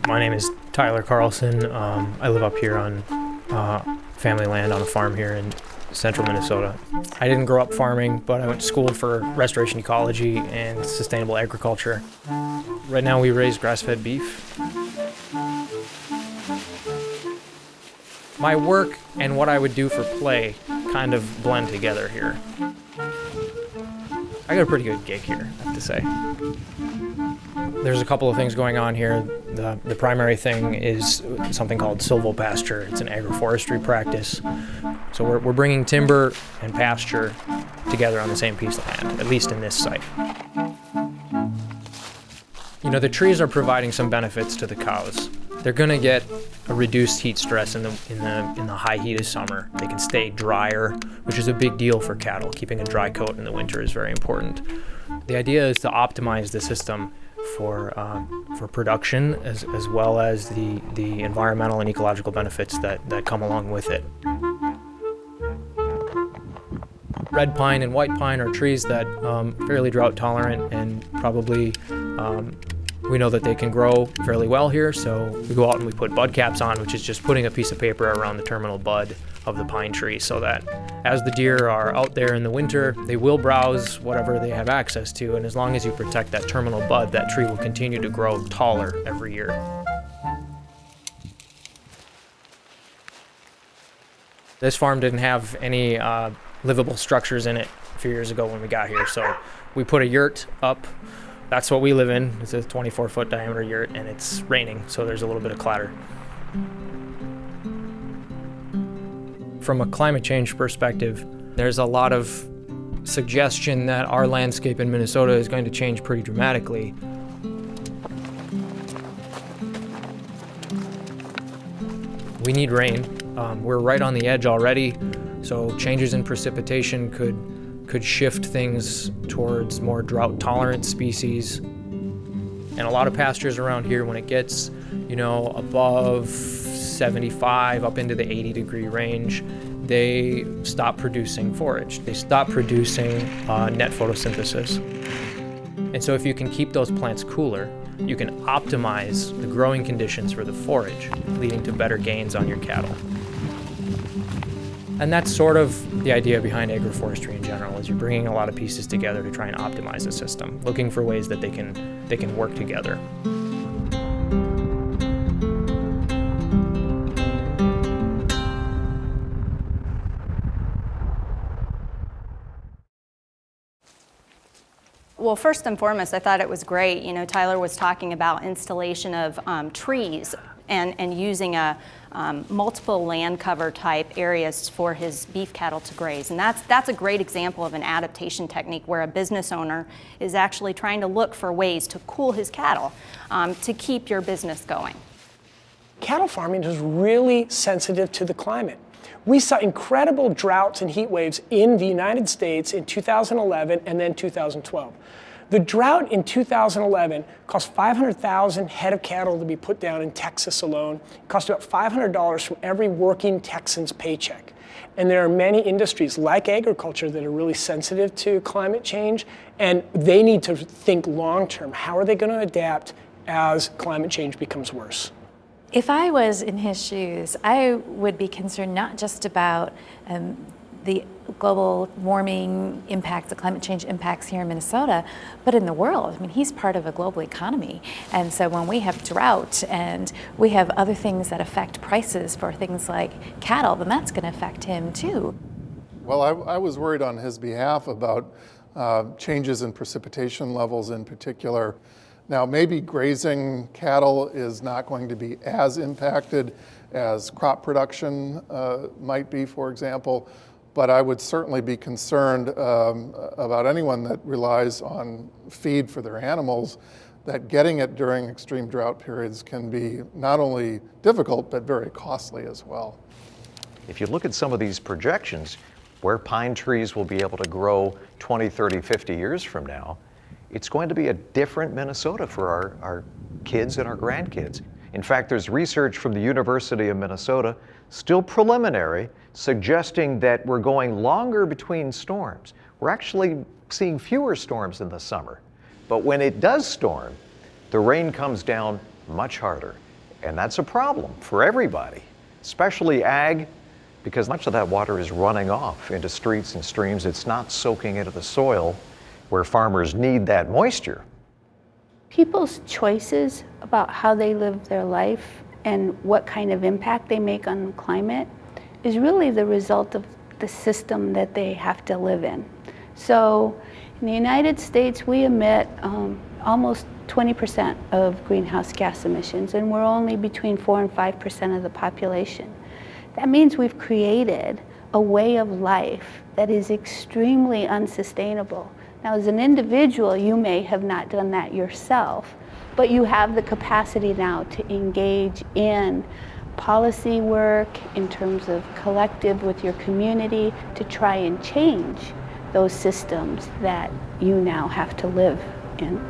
My name is Tyler Carlson. I live up here on family land on a farm here in central Minnesota. I didn't grow up farming, but I went to school for restoration ecology and sustainable agriculture. Right now we raise grass-fed beef. My work and what I would do for play kind of blend together here. I got a pretty good gig here, I have to say. There's a couple of things going on here. The primary thing is something called silvopasture. It's an agroforestry practice. So we're bringing timber and pasture together on the same piece of land, at least in this site. You know, the trees are providing some benefits to the cows. They're gonna get a reduced heat stress in the high heat of summer. They can stay drier, which is a big deal for cattle. Keeping a dry coat in the winter is very important. The idea is to optimize the system for production as well as the environmental and ecological benefits that come along with it. Red pine and white pine are trees that are fairly drought tolerant, and probably we know that they can grow fairly well here, so we go out and we put bud caps on, which is just putting a piece of paper around the terminal bud of the pine tree so that as the deer are out there in the winter, they will browse whatever they have access to, and as long as you protect that terminal bud, that tree will continue to grow taller every year. This farm didn't have any livable structures in it a few years ago when we got here, so we put a yurt up. That's what we live in. It's a 24-foot diameter yurt, and it's raining, so there's a little bit of clatter. From a climate change perspective, there's a lot of suggestion that our landscape in Minnesota is going to change pretty dramatically. We need rain. We're right on the edge already, so changes in precipitation could shift things towards more drought-tolerant species. And a lot of pastures around here, when it gets, above 75 up into the 80-degree range, they stop producing forage. They stop producing net photosynthesis. And so if you can keep those plants cooler, you can optimize the growing conditions for the forage, leading to better gains on your cattle. And that's sort of the idea behind agroforestry in general, is you're bringing a lot of pieces together to try and optimize the system, looking for ways that they can work together. Well, first and foremost, I thought it was great. Tyler was talking about installation of trees and using multiple land cover type areas for his beef cattle to graze. And that's a great example of an adaptation technique where a business owner is actually trying to look for ways to cool his cattle to keep your business going. Cattle farming is really sensitive to the climate. We saw incredible droughts and heat waves in the United States in 2011 and then 2012. The drought in 2011 cost 500,000 head of cattle to be put down in Texas alone. It cost about $500 from every working Texan's paycheck. And there are many industries like agriculture that are really sensitive to climate change, and they need to think long-term. How are they going to adapt as climate change becomes worse? If I was in his shoes, I would be concerned not just about the global warming impacts, the climate change impacts here in Minnesota, but in the world. I mean, he's part of a global economy. And so when we have drought and we have other things that affect prices for things like cattle, then that's going to affect him too. Well, I was worried on his behalf about changes in precipitation levels in particular. Now, maybe grazing cattle is not going to be as impacted as crop production might be, for example, but I would certainly be concerned about anyone that relies on feed for their animals, that getting it during extreme drought periods can be not only difficult, but very costly as well. If you look at some of these projections, where pine trees will be able to grow 20, 30, 50 years from now, it's going to be a different Minnesota for our kids and our grandkids. In fact, there's research from the University of Minnesota, still preliminary, suggesting that we're going longer between storms. We're actually seeing fewer storms in the summer. But when it does storm, the rain comes down much harder. And that's a problem for everybody, especially ag, because much of that water is running off into streets and streams. It's not soaking into the soil where farmers need that moisture. People's choices about how they live their life and what kind of impact they make on the climate is really the result of the system that they have to live in. So in the United States, we emit almost 20% of greenhouse gas emissions, and we're only between 4 and 5% of the population. That means we've created a way of life that is extremely unsustainable. Now, as an individual, you may have not done that yourself, but you have the capacity now to engage in policy work in terms of collective with your community to try and change those systems that you now have to live in.